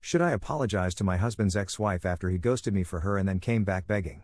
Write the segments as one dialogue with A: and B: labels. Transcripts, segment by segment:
A: Should I apologize to my husband's ex-wife after he ghosted me for her and then came back begging?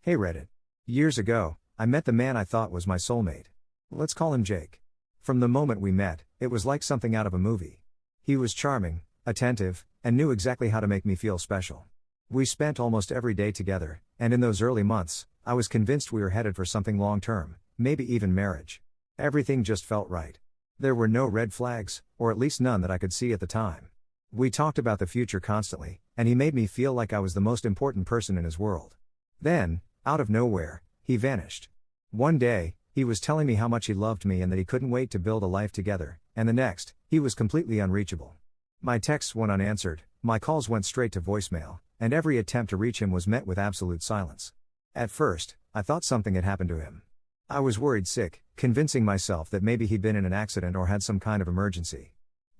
A: Hey Reddit. Years ago, I met the man I thought was my soulmate. Let's call him Jake. From the moment we met, it was like something out of a movie. He was charming, attentive, and knew exactly how to make me feel special. We spent almost every day together, and in those early months, I was convinced we were headed for something long-term, maybe even marriage. Everything just felt right. There were no red flags, or at least none that I could see at the time. We talked about the future constantly, and he made me feel like I was the most important person in his world. Then, out of nowhere, he vanished. One day, he was telling me how much he loved me and that he couldn't wait to build a life together, and the next, he was completely unreachable. My texts went unanswered, my calls went straight to voicemail, and every attempt to reach him was met with absolute silence. At first, I thought something had happened to him. I was worried sick, convincing myself that maybe he'd been in an accident or had some kind of emergency.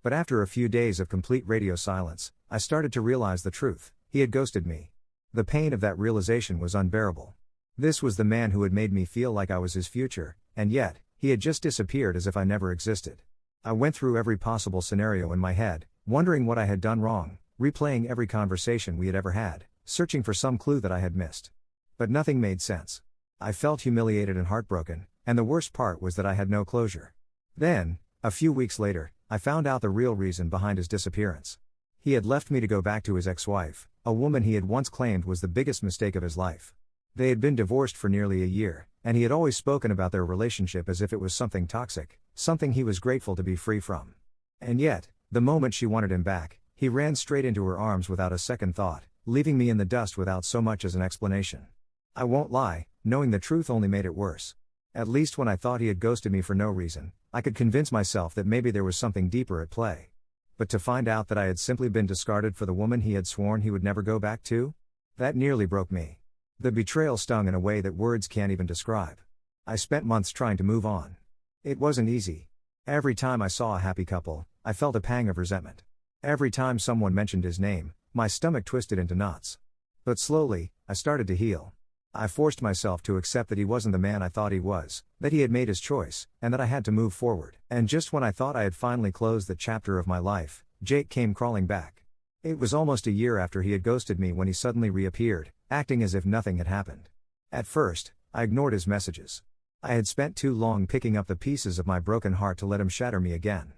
A: But after a few days of complete radio silence, I started to realize the truth: he had ghosted me. The pain of that realization was unbearable. This was the man who had made me feel like I was his future, and yet, he had just disappeared as if I never existed. I went through every possible scenario in my head, wondering what I had done wrong, replaying every conversation we had ever had, searching for some clue that I had missed. But nothing made sense. I felt humiliated and heartbroken, and the worst part was that I had no closure. Then, a few weeks later, I found out the real reason behind his disappearance. He had left me to go back to his ex-wife, a woman he had once claimed was the biggest mistake of his life. They had been divorced for nearly a year, and he had always spoken about their relationship as if it was something toxic, something he was grateful to be free from. And yet, the moment she wanted him back, he ran straight into her arms without a second thought, leaving me in the dust without so much as an explanation. I won't lie, knowing the truth only made it worse. At least when I thought he had ghosted me for no reason, I could convince myself that maybe there was something deeper at play. But to find out that I had simply been discarded for the woman he had sworn he would never go back to? That nearly broke me. The betrayal stung in a way that words can't even describe. I spent months trying to move on. It wasn't easy. Every time I saw a happy couple, I felt a pang of resentment. Every time someone mentioned his name, my stomach twisted into knots. But slowly, I started to heal. I forced myself to accept that he wasn't the man I thought he was, that he had made his choice, and that I had to move forward. And just when I thought I had finally closed that chapter of my life, Jake came crawling back. It was almost a year after he had ghosted me when he suddenly reappeared, acting as if nothing had happened. At first, I ignored his messages. I had spent too long picking up the pieces of my broken heart to let him shatter me again.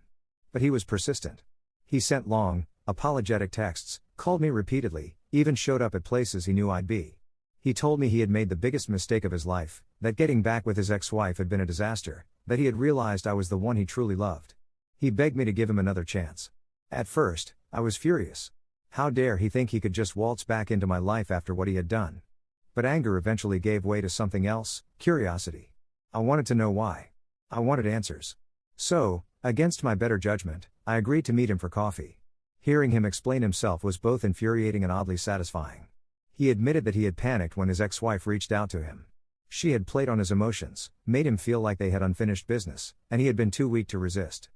A: But he was persistent. He sent long, apologetic texts, called me repeatedly, even showed up at places he knew I'd be. He told me he had made the biggest mistake of his life, that getting back with his ex-wife had been a disaster, that he had realized I was the one he truly loved. He begged me to give him another chance. At first, I was furious. How dare he think he could just waltz back into my life after what he had done? But anger eventually gave way to something else: curiosity. I wanted to know why. I wanted answers. So, against my better judgment, I agreed to meet him for coffee. Hearing him explain himself was both infuriating and oddly satisfying. He admitted that he had panicked when his ex-wife reached out to him. She had played on his emotions, made him feel like they had unfinished business, and he had been too weak to resist.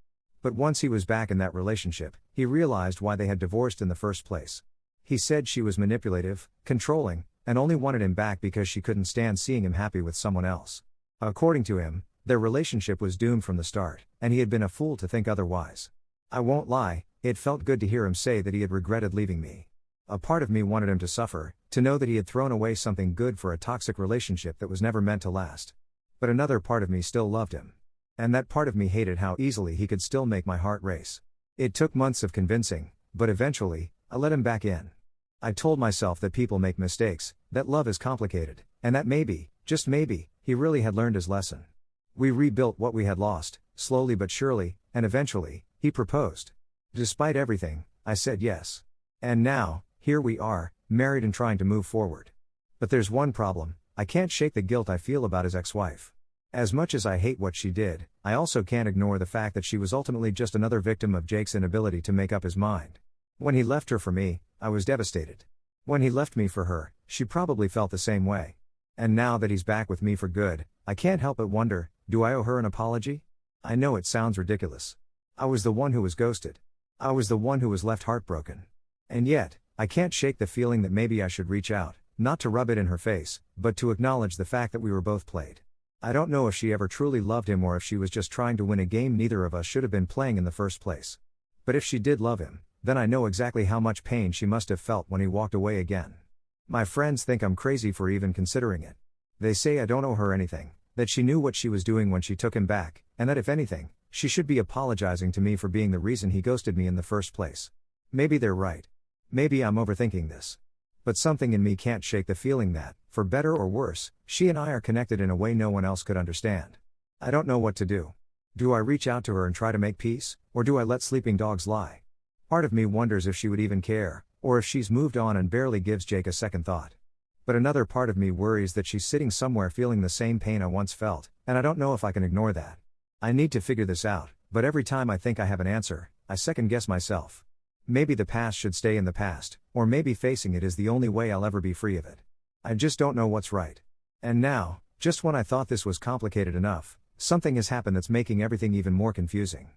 A: But once he was back in that relationship, he realized why they had divorced in the first place. He said she was manipulative, controlling, and only wanted him back because she couldn't stand seeing him happy with someone else. According to him, their relationship was doomed from the start, and he had been a fool to think otherwise. I won't lie, it felt good to hear him say that he had regretted leaving me. A part of me wanted him to suffer, to know that he had thrown away something good for a toxic relationship that was never meant to last. But another part of me still loved him. And that part of me hated how easily he could still make my heart race. It took months of convincing, but eventually, I let him back in. I told myself that people make mistakes, that love is complicated, and that maybe, just maybe, he really had learned his lesson. We rebuilt what we had lost, slowly but surely, and eventually, he proposed. Despite everything, I said yes. And now, here we are, married and trying to move forward. But there's one problem: I can't shake the guilt I feel about his ex-wife. As much as I hate what she did, I also can't ignore the fact that she was ultimately just another victim of Jake's inability to make up his mind. When he left her for me, I was devastated. When he left me for her, she probably felt the same way. And now that he's back with me for good, I can't help but wonder, do I owe her an apology? I know it sounds ridiculous. I was the one who was ghosted. I was the one who was left heartbroken. And yet, I can't shake the feeling that maybe I should reach out, not to rub it in her face, but to acknowledge the fact that we were both played. I don't know if she ever truly loved him or if she was just trying to win a game neither of us should have been playing in the first place. But if she did love him, then I know exactly how much pain she must have felt when he walked away again. My friends think I'm crazy for even considering it. They say I don't owe her anything, that she knew what she was doing when she took him back, and that if anything, she should be apologizing to me for being the reason he ghosted me in the first place. Maybe they're right. Maybe I'm overthinking this. But something in me can't shake the feeling that, for better or worse, she and I are connected in a way no one else could understand. I don't know what to do. Do I reach out to her and try to make peace, or do I let sleeping dogs lie? Part of me wonders if she would even care, or if she's moved on and barely gives Jake a second thought. But another part of me worries that she's sitting somewhere feeling the same pain I once felt, and I don't know if I can ignore that. I need to figure this out, but every time I think I have an answer, I second guess myself. Maybe the past should stay in the past, or maybe facing it is the only way I'll ever be free of it. I just don't know what's right. And now, just when I thought this was complicated enough, something has happened that's making everything even more confusing.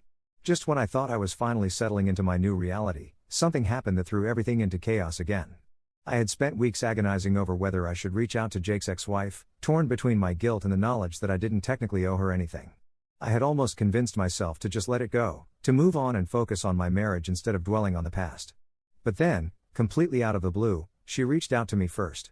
A: Just when I thought I was finally settling into my new reality, something happened that threw everything into chaos again. I had spent weeks agonizing over whether I should reach out to Jake's ex-wife, torn between my guilt and the knowledge that I didn't technically owe her anything. I had almost convinced myself to just let it go, to move on and focus on my marriage instead of dwelling on the past. But then, completely out of the blue, she reached out to me first.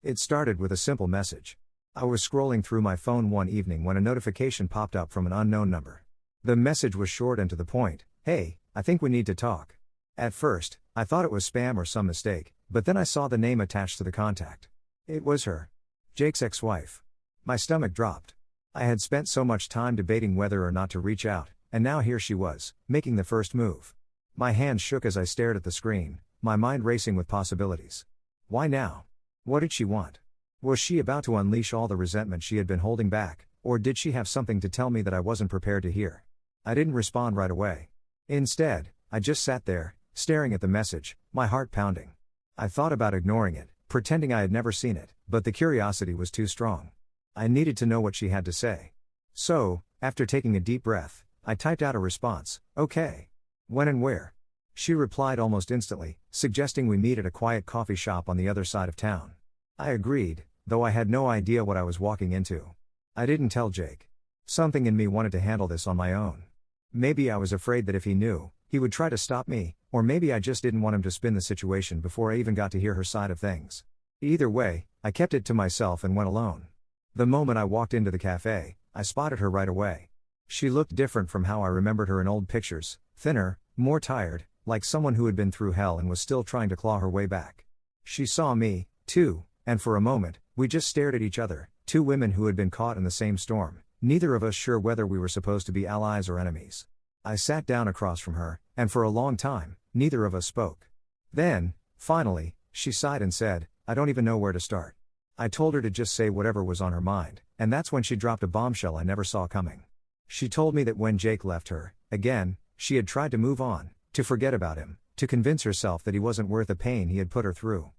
A: It started with a simple message. I was scrolling through my phone one evening when a notification popped up from an unknown number. The message was short and to the point. "Hey, I think we need to talk." At first, I thought it was spam or some mistake, but then I saw the name attached to the contact. It was her. Jake's ex-wife. My stomach dropped. I had spent so much time debating whether or not to reach out, and now here she was, making the first move. My hands shook as I stared at the screen, my mind racing with possibilities. Why now? What did she want? Was she about to unleash all the resentment she had been holding back, or did she have something to tell me that I wasn't prepared to hear? I didn't respond right away. Instead, I just sat there, staring at the message, my heart pounding. I thought about ignoring it, pretending I had never seen it, but the curiosity was too strong. I needed to know what she had to say. So, after taking a deep breath, I typed out a response, "Okay. When and where?" She replied almost instantly, suggesting we meet at a quiet coffee shop on the other side of town. I agreed, though I had no idea what I was walking into. I didn't tell Jake. Something in me wanted to handle this on my own. Maybe I was afraid that if he knew, he would try to stop me, or maybe I just didn't want him to spin the situation before I even got to hear her side of things. Either way, I kept it to myself and went alone. The moment I walked into the cafe, I spotted her right away. She looked different from how I remembered her in old pictures, thinner, more tired, like someone who had been through hell and was still trying to claw her way back. She saw me, too, and for a moment, we just stared at each other, two women who had been caught in the same storm, neither of us sure whether we were supposed to be allies or enemies. I sat down across from her, and for a long time, neither of us spoke. Then, finally, she sighed and said, "I don't even know where to start." I told her to just say whatever was on her mind, and that's when she dropped a bombshell I never saw coming. She told me that when Jake left her, again, she had tried to move on, to forget about him, to convince herself that he wasn't worth the pain he had put her through.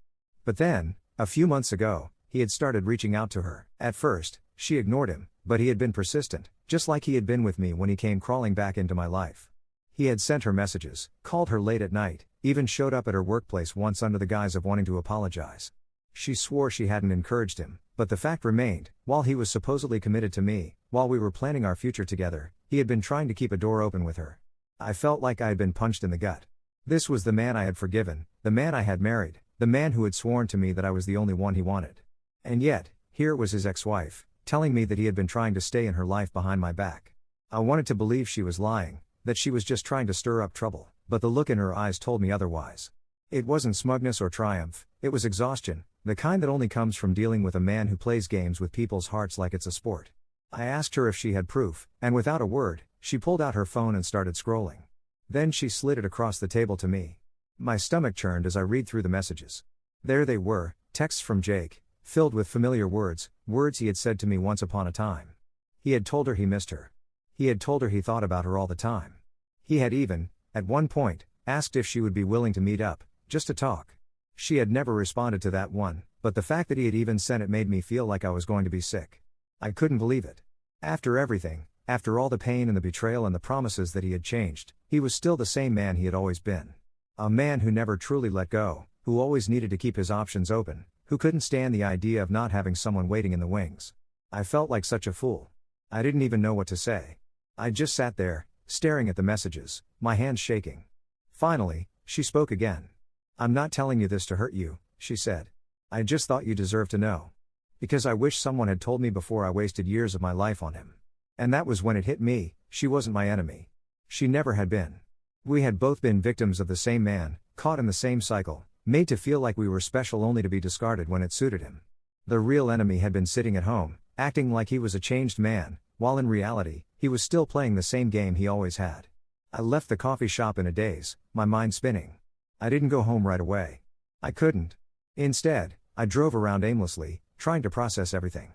A: But then, a few months ago, he had started reaching out to her. At first, she ignored him, but he had been persistent, just like he had been with me when he came crawling back into my life. He had sent her messages, called her late at night, even showed up at her workplace once under the guise of wanting to apologize. She swore she hadn't encouraged him, but the fact remained, while he was supposedly committed to me, while we were planning our future together, he had been trying to keep a door open with her. I felt like I had been punched in the gut. This was the man I had forgiven, the man I had married, the man who had sworn to me that I was the only one he wanted. And yet, here was his ex-wife, telling me that he had been trying to stay in her life behind my back. I wanted to believe she was lying, that she was just trying to stir up trouble, but the look in her eyes told me otherwise. It wasn't smugness or triumph, it was exhaustion, the kind that only comes from dealing with a man who plays games with people's hearts like it's a sport. I asked her if she had proof, and without a word, she pulled out her phone and started scrolling. Then she slid it across the table to me. My stomach churned as I read through the messages. There they were, texts from Jake, filled with familiar words, words he had said to me once upon a time. He had told her he missed her. He had told her he thought about her all the time. He had even, at one point, asked if she would be willing to meet up, just to talk. She had never responded to that one, but the fact that he had even sent it made me feel like I was going to be sick. I couldn't believe it. After everything, after all the pain and the betrayal and the promises that he had changed, he was still the same man he had always been. A man who never truly let go, who always needed to keep his options open, who couldn't stand the idea of not having someone waiting in the wings. I felt like such a fool. I didn't even know what to say. I just sat there, staring at the messages, my hands shaking. Finally, She spoke again. "I'm not telling you this to hurt you," she said. "I just thought you deserved to know. Because I wish someone had told me before I wasted years of my life on him." And that was when it hit me: she wasn't my enemy. She never had been. We had both been victims of the same man, caught in the same cycle, made to feel like we were special only to be discarded when it suited him. The real enemy had been sitting at home, acting like he was a changed man, while in reality, he was still playing the same game he always had. I left the coffee shop in a daze, my mind spinning. I didn't go home right away. I couldn't. Instead, I drove around aimlessly, trying to process everything.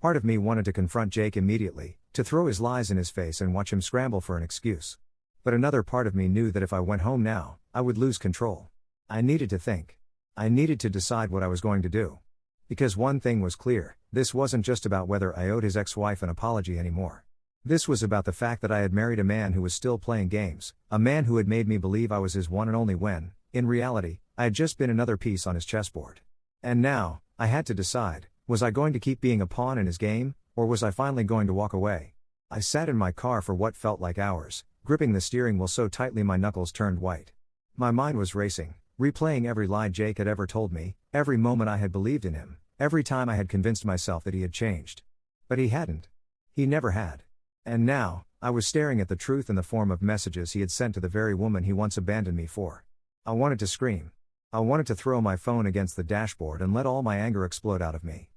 A: Part of me wanted to confront Jake immediately, to throw his lies in his face and watch him scramble for an excuse. But another part of me knew that if I went home now, I would lose control. I needed to think. I needed to decide what I was going to do. Because one thing was clear: this wasn't just about whether I owed his ex-wife an apology anymore. This was about the fact that I had married a man who was still playing games, a man who had made me believe I was his one and only when, in reality, I had just been another piece on his chessboard. And now, I had to decide: was I going to keep being a pawn in his game, or was I finally going to walk away? I sat in my car for what felt like hours, gripping the steering wheel so tightly my knuckles turned white. My mind was racing, replaying every lie Jake had ever told me, every moment I had believed in him, every time I had convinced myself that he had changed. But he hadn't. He never had. And now, I was staring at the truth in the form of messages he had sent to the very woman he once abandoned me for. I wanted to scream. I wanted to throw my phone against the dashboard and let all my anger explode out of me.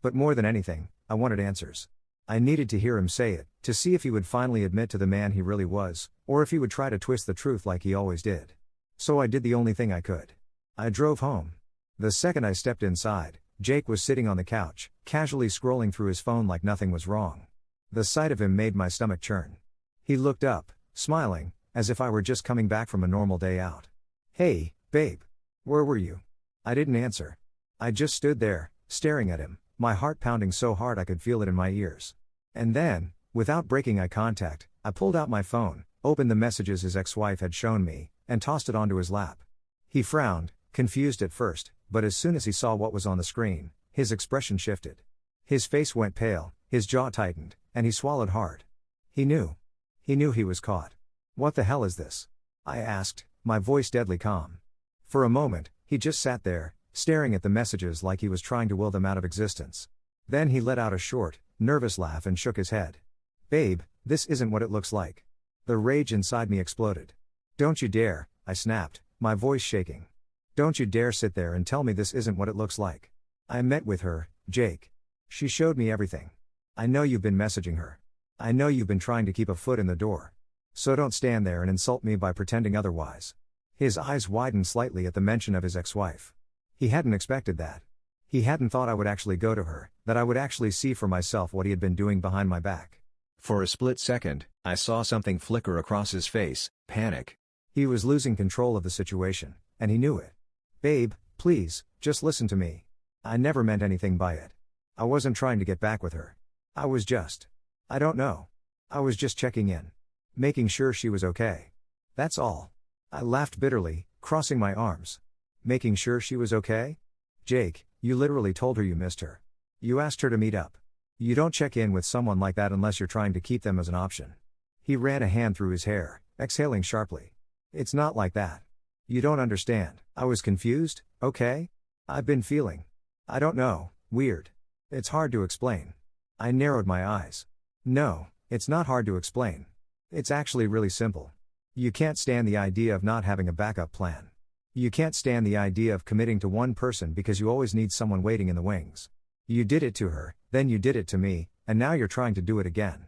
A: But more than anything, I wanted answers. I needed to hear him say it, to see if he would finally admit to the man he really was, or if he would try to twist the truth like he always did. So I did the only thing I could. I drove home. The second I stepped inside, Jake was sitting on the couch, casually scrolling through his phone like nothing was wrong. The sight of him made my stomach churn. He looked up, smiling, as if I were just coming back from a normal day out. "Hey, babe. Where were you?" I didn't answer. I just stood there, staring at him, my heart pounding so hard I could feel it in my ears. And then, without breaking eye contact, I pulled out my phone, opened the messages his ex-wife had shown me, and tossed it onto his lap. He frowned, confused at first, but as soon as he saw what was on the screen, his expression shifted. His face went pale, his jaw tightened, and he swallowed hard. He knew. He knew he was caught. "What the hell is this?" I asked, my voice deadly calm. For a moment, he just sat there, staring at the messages like he was trying to will them out of existence. Then he let out a short, nervous laugh and shook his head. "Babe, this isn't what it looks like." The rage inside me exploded. "Don't you dare," I snapped, my voice shaking. "Don't you dare sit there and tell me this isn't what it looks like. I met with her, Jake. She showed me everything. I know you've been messaging her. I know you've been trying to keep a foot in the door. So don't stand there and insult me by pretending otherwise." His eyes widened slightly at the mention of his ex-wife. He hadn't expected that. He hadn't thought I would actually go to her, that I would actually see for myself what he had been doing behind my back. For a split second, I saw something flicker across his face: panic. He was losing control of the situation, and he knew it. "Babe, please, just listen to me. I never meant anything by it. I wasn't trying to get back with her. I was just... I don't know. I was just checking in. Making sure she was okay. That's all." I laughed bitterly, crossing my arms. "Making sure she was okay? Jake, you literally told her you missed her. You asked her to meet up. You don't check in with someone like that unless you're trying to keep them as an option." He ran a hand through his hair, exhaling sharply. "It's not like that. You don't understand." I was confused. "Okay? I've been feeling... I don't know, weird. It's hard to explain." I narrowed my eyes. "No, it's not hard to explain. It's actually really simple. You can't stand the idea of not having a backup plan. You can't stand the idea of committing to one person because you always need someone waiting in the wings. You did it to her, then you did it to me, and now you're trying to do it again."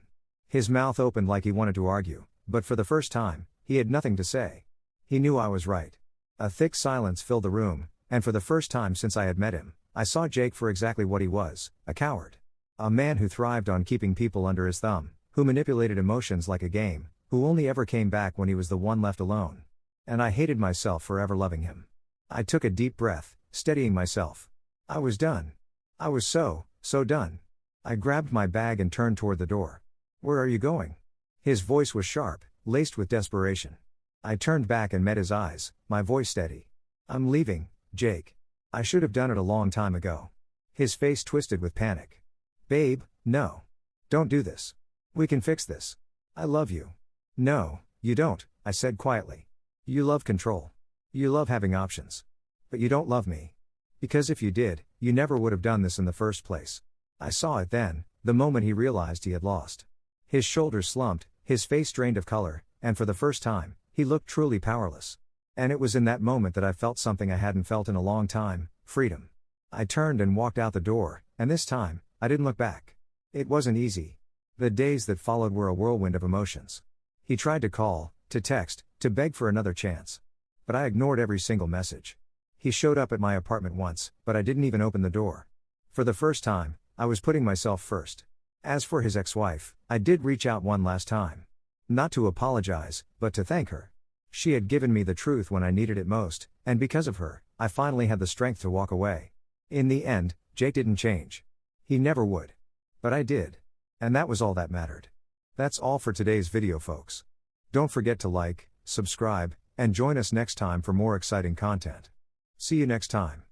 A: His mouth opened like he wanted to argue, but for the first time, he had nothing to say. He knew I was right. A thick silence filled the room, and for the first time since I had met him, I saw Jake for exactly what he was: a coward. A man who thrived on keeping people under his thumb, who manipulated emotions like a game, who only ever came back when he was the one left alone. And I hated myself for ever loving him. I took a deep breath, steadying myself. I was done. I was so done. I grabbed my bag and turned toward the door. "Where are you going?" His voice was sharp, laced with desperation. I turned back and met his eyes, my voice steady. "I'm leaving, Jake. I should have done it a long time ago." His face twisted with panic. "Babe, no. Don't do this. We can fix this. I love you." "No, you don't," I said quietly. "You love control. You love having options. But you don't love me. Because if you did, you never would have done this in the first place. I saw it then, the moment he realized he had lost. His shoulders slumped, his face drained of color, and for the first time, he looked truly powerless. And it was in that moment that I felt something I hadn't felt in a long time: freedom. I turned and walked out the door, and this time, I didn't look back. It wasn't easy. The days that followed were a whirlwind of emotions. He tried to call, to text, to beg for another chance. But I ignored every single message. He showed up at my apartment once, but I didn't even open the door. For the first time, I was putting myself first. As for his ex-wife, I did reach out one last time. Not to apologize, but to thank her. She had given me the truth when I needed it most, and because of her, I finally had the strength to walk away. In the end, Jake didn't change. He never would. But I did. And that was all that mattered. That's all for today's video, folks. Don't forget to like, subscribe, and join us next time for more exciting content. See you next time.